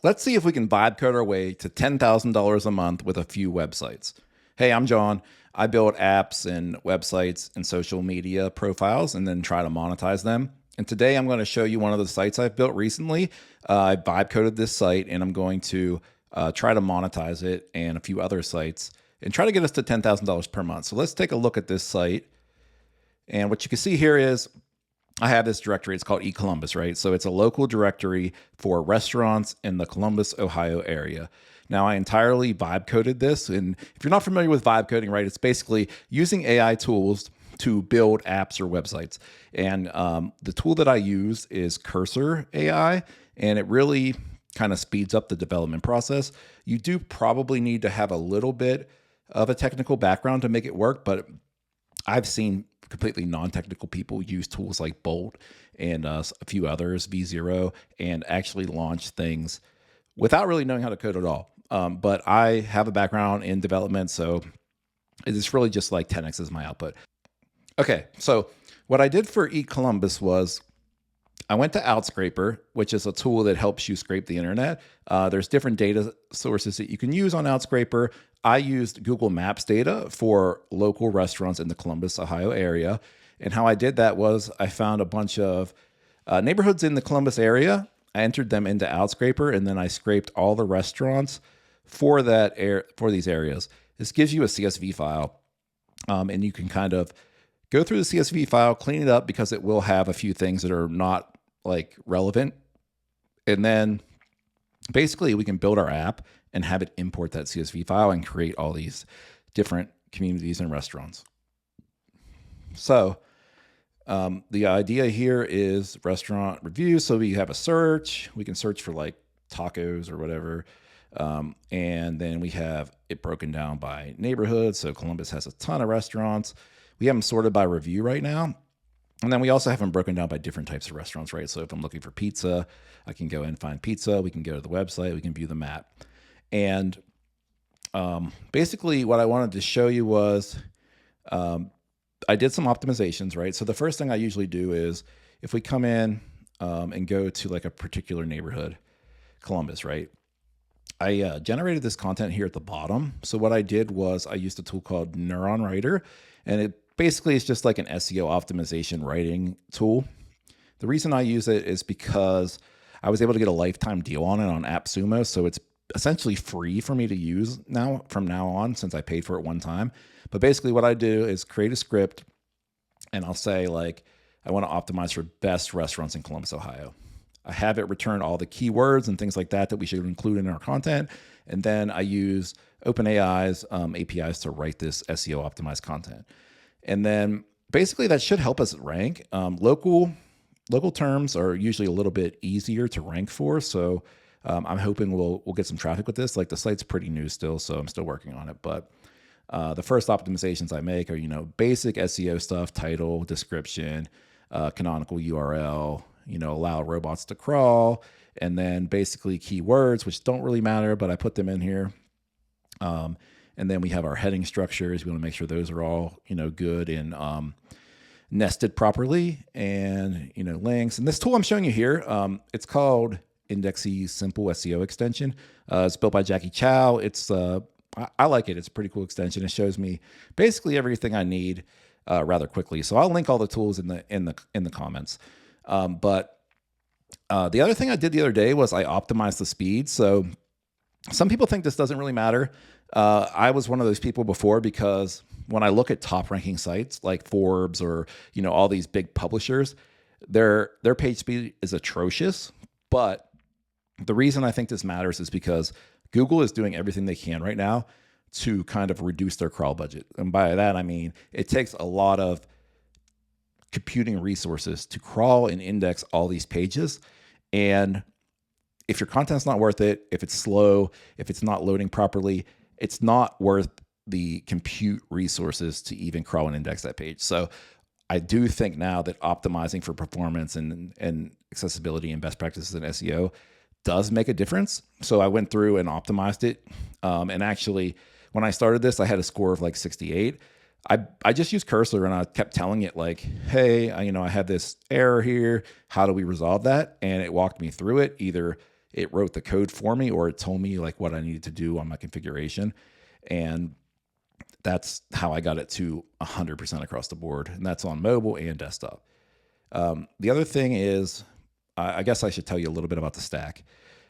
Let's see if we can vibe code our way to $10,000 a month with a few websites. Hey, I'm John. I build apps and websites and social media profiles and then try to monetize them. And today I'm going to show you one of the sites I've built recently. I vibe coded this site and I'm going to try to monetize it and a few other sites and try to get us to $10,000 per month. So let's take a look at this site. And what you can see here is I have this directory. It's called eColumbus, right? So it's a local directory for restaurants in the Columbus, Ohio area. Now, I entirely vibe coded this. And if you're not familiar with vibe coding, right, it's basically using AI tools to build apps or websites. And the tool that I use is Cursor AI, and it really kind of speeds up the development process. You do probably need to have a little bit of a technical background to make it work, but I've seen completely non-technical people use tools like Bolt and a few others, V0, and actually launch things without really knowing how to code at all. But I have a background in development, so it's really just like 10x is my output. Okay, so what I did for eColumbus was I went to Outscraper, which is a tool that helps you scrape the internet. There's different data sources that you can use on Outscraper. I used Google Maps data for local restaurants in the Columbus, Ohio area. And how I did that was I found a bunch of neighborhoods in the Columbus area. I entered them into Outscraper, and then I scraped all the restaurants for for these areas. This gives you a CSV file, and you can kind of go through the CSV file, clean it up because it will have a few things that are not like relevant. And then basically we can build our app and have it import that CSV file and create all these different communities and restaurants. So the idea here is restaurant reviews. So we have a search. We can search for like tacos or whatever. And then we have it broken down by neighborhood. So Columbus has a ton of restaurants. We have them sorted by review right now. And then we also have them broken down by different types of restaurants, right? So if I'm looking for pizza, I can go and find pizza. We can go to the website. We can view the map. And basically what I wanted to show you was I did some optimizations, right? So the first thing I usually do is if we come in and go to like a particular neighborhood, Columbus, right? I generated this content here at the bottom. So what I did was I used a tool called Neuron Writer, and it basically is just like an SEO optimization writing tool. The reason I use it is because I was able to get a lifetime deal on it on AppSumo. So it's essentially free for me to use now from now on since I paid for it one time. But basically what I do is create a script and I'll say like, I want to optimize for best restaurants in Columbus, Ohio. I have it return all the keywords and things like that we should include in our content. And then I use OpenAI's APIs to write this SEO optimized content. And then basically that should help us rank. Local terms are usually a little bit easier to rank for. So I'm hoping we'll get some traffic with this. Like the site's pretty new still, so I'm still working on it. But the first optimizations I make are, basic SEO stuff, title, description, canonical URL, allow robots to crawl, and then basically keywords, which don't really matter, but I put them in here. And then we have our heading structures. We want to make sure those are all, good and nested properly, and, links. And this tool I'm showing you here, it's called Indexy Simple SEO Extension. It's built by Jackie Chow. It's I like it. It's a pretty cool extension. It shows me basically everything I need rather quickly. So I'll link all the tools in the comments. But the other thing I did the other day was I optimized the speed. So some people think this doesn't really matter. I was one of those people before because when I look at top ranking sites like Forbes or, all these big publishers, their page speed is atrocious. But the reason I think this matters is because Google is doing everything they can right now to kind of reduce their crawl budget. And by that, I mean, it takes a lot of computing resources to crawl and index all these pages. And if your content's not worth it, if it's slow, if it's not loading properly, it's not worth the compute resources to even crawl and index that page. So I do think now that optimizing for performance and accessibility and best practices in SEO does make a difference. So I went through and optimized it. And actually, when I started this, I had a score of like 68. I just used Cursor and I kept telling it like, hey, I had this error here. How do we resolve that? And it walked me through it. Either it wrote the code for me, or it told me like what I needed to do on my configuration. And that's how I got it to 100% across the board. And that's on mobile and desktop. The other thing is, I guess I should tell you a little bit about the stack.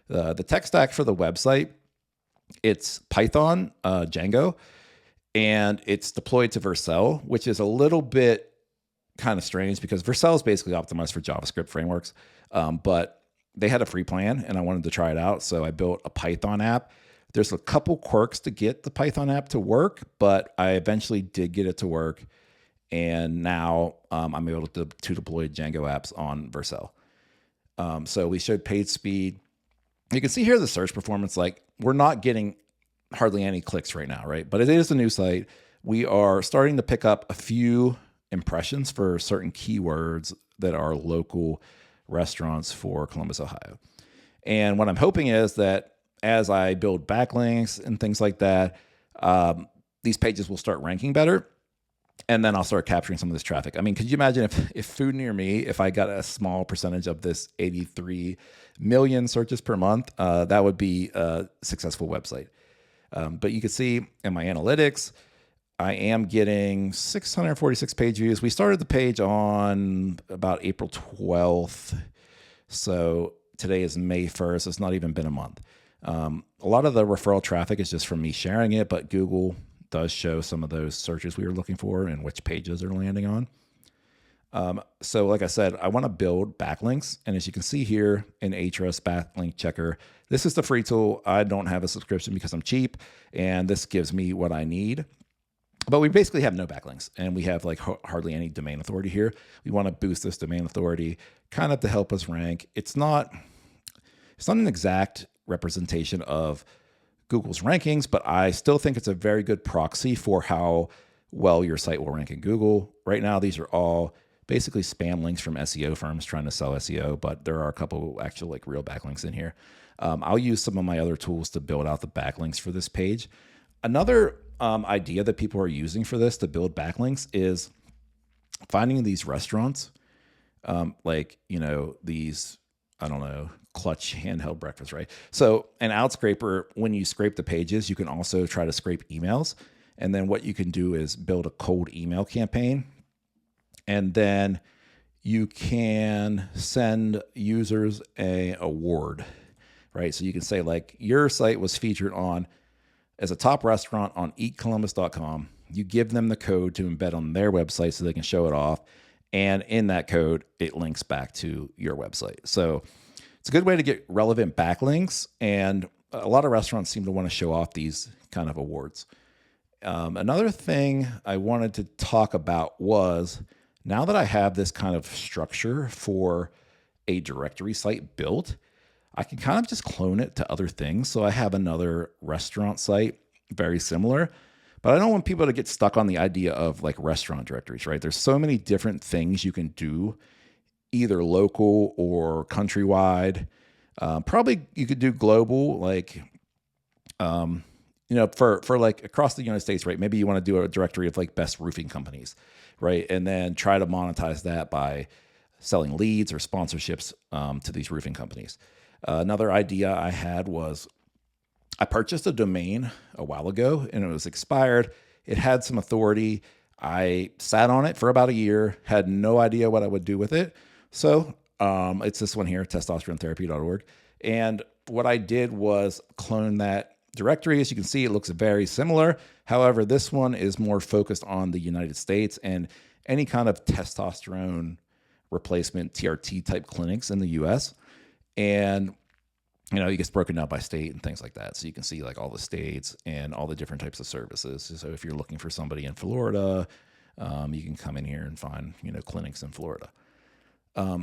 The tech stack for the website, it's Python, Django, and it's deployed to Vercel, which is a little bit kind of strange because Vercel is basically optimized for JavaScript frameworks. But they had a free plan and I wanted to try it out. So I built a Python app. There's a couple quirks to get the Python app to work, but I eventually did get it to work. And now I'm able to deploy Django apps on Vercel. So we showed page speed. You can see here the search performance, like we're not getting hardly any clicks right now, right? But it is a new site. We are starting to pick up a few impressions for certain keywords that are local restaurants for Columbus, Ohio. And what I'm hoping is that as I build backlinks and things like that, these pages will start ranking better. And then I'll start capturing some of this traffic. I mean, could you imagine if Food Near Me, if I got a small percentage of this 83 million searches per month, that would be a successful website. But you can see in my analytics, I am getting 646 page views. We started the page on about April 12th. So today is May 1st. It's not even been a month. A lot of the referral traffic is just from me sharing it, but Google does show some of those searches we were looking for and which pages they're landing on. So like I said, I want to build backlinks. And as you can see here in Ahrefs Backlink Checker, this is the free tool. I don't have a subscription because I'm cheap, and this gives me what I need. But we basically have no backlinks, and we have like hardly any domain authority here. We want to boost this domain authority kind of to help us rank. It's not an exact representation of Google's rankings, but I still think it's a very good proxy for how well your site will rank in Google. Right now, these are all basically spam links from SEO firms trying to sell SEO, but there are a couple actual like real backlinks in here. I'll use some of my other tools to build out the backlinks for this page. Another idea that people are using for this to build backlinks is finding these restaurants, like, you know, these, I don't know, Clutch handheld breakfast, right? So an Outscraper, when you scrape the pages, you can also try to scrape emails. And then what you can do is build a cold email campaign. And then you can send users a award, right? So you can say like your site was featured on as a top restaurant on eatcolumbus.com. You give them the code to embed on their website so they can show it off. And in that code, it links back to your website. So it's a good way to get relevant backlinks. And a lot of restaurants seem to want to show off these kind of awards. Another thing I wanted to talk about was, now that I have this kind of structure for a directory site built, I can kind of just clone it to other things. So I have another restaurant site, very similar, but I don't want people to get stuck on the idea of like restaurant directories, right? There's so many different things you can do, either local or countrywide. Probably you could do global, like, you know, for like across the United States, right? Maybe you want to do a directory of like best roofing companies, right? And then try to monetize that by selling leads or sponsorships to these roofing companies. Another idea I had was I purchased a domain a while ago and it was expired. It had some authority. I sat on it for about a year, had no idea what I would do with it. So it's this one here, testosteronetherapy.org. And what I did was clone that directory. As you can see, it looks very similar. However, this one is more focused on the United States and any kind of testosterone replacement, TRT type clinics in the US. And, you know, it gets broken down by state and things like that. So you can see like all the states and all the different types of services. So if you're looking for somebody in Florida, you can come in here and find, you know, clinics in Florida.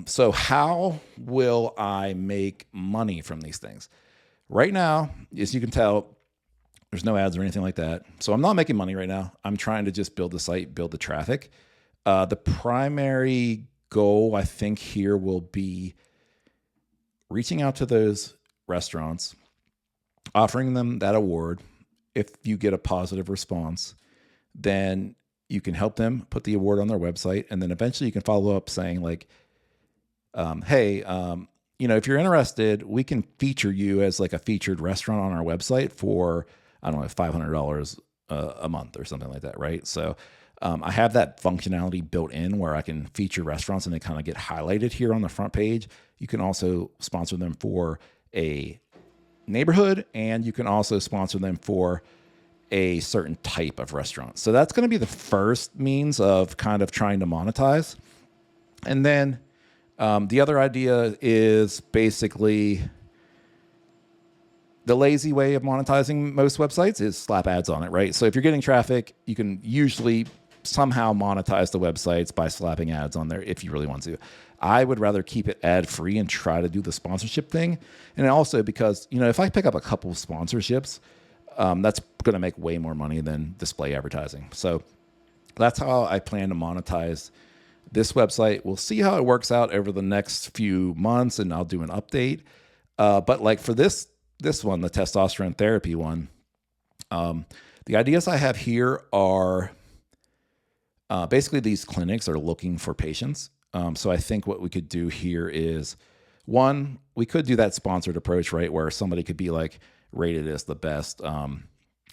So how will I make money from these things? Right now, as you can tell, there's no ads or anything like that. So I'm not making money right now. I'm trying to just build the site, build the traffic. The primary goal, I think, here will be reaching out to those restaurants, offering them that award. If you get a positive response, then you can help them put the award on their website. And then eventually you can follow up saying like, hey, if you're interested, we can feature you as like a featured restaurant on our website for, I don't know, $500 a month or something like that, right? So I have that functionality built in where I can feature restaurants and they kind of get highlighted here on the front page. You can also sponsor them for a neighborhood, and you can also sponsor them for a certain type of restaurant. So that's going to be the first means of kind of trying to monetize. And then the other idea is basically the lazy way of monetizing most websites is slap ads on it, right? So if you're getting traffic, you can usually somehow monetize the websites by slapping ads on there if you really want to. I would rather keep it ad free and try to do the sponsorship thing. And also because, if I pick up a couple of sponsorships, that's going to make way more money than display advertising. So that's how I plan to monetize this website. We'll see how it works out over the next few months, and I'll do an update. But like for this one, the testosterone therapy one, the ideas I have here are basically these clinics are looking for patients. So I think what we could do here is, one, we could do that sponsored approach, right? Where somebody could be like rated as the best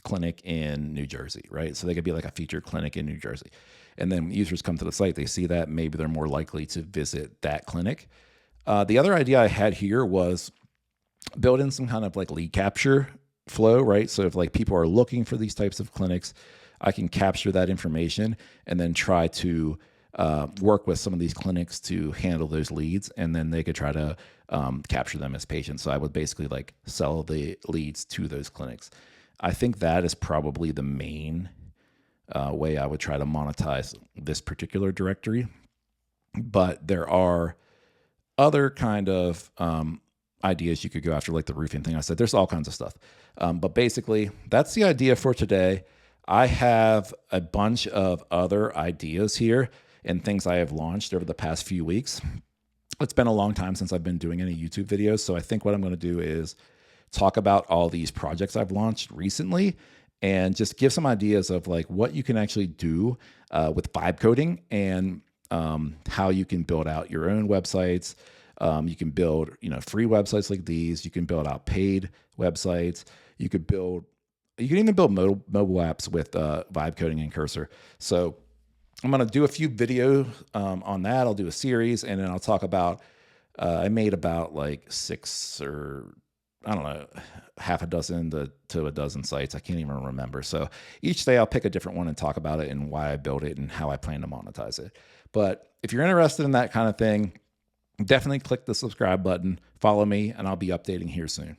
clinic in New Jersey, right? So they could be like a featured clinic in New Jersey. And then users come to the site, they see that, maybe they're more likely to visit that clinic. The other idea I had here was build in some kind of like lead capture flow, right? So if like people are looking for these types of clinics, I can capture that information and then try to work with some of these clinics to handle those leads, and then they could try to capture them as patients. So I would basically like sell the leads to those clinics. I think that is probably the main way I would try to monetize this particular directory. But there are other kind of ideas you could go after, like the roofing thing I said. There's all kinds of stuff. But basically, that's the idea for today. I have a bunch of other ideas here and things I have launched over the past few weeks. It's been a long time since I've been doing any YouTube videos. So I think what I'm going to do is talk about all these projects I've launched recently and just give some ideas of like what you can actually do with vibe coding and how you can build out your own websites. You can build, free websites like these. You can build out paid websites. You can even build mobile apps with vibe coding and Cursor. So I'm going to do a few videos on that. I'll do a series, and then I'll talk about, I made about like 6 or I don't know, half a dozen to a dozen sites. I can't even remember. So each day I'll pick a different one and talk about it and why I built it and how I plan to monetize it. But if you're interested in that kind of thing, definitely click the subscribe button, follow me, and I'll be updating here soon.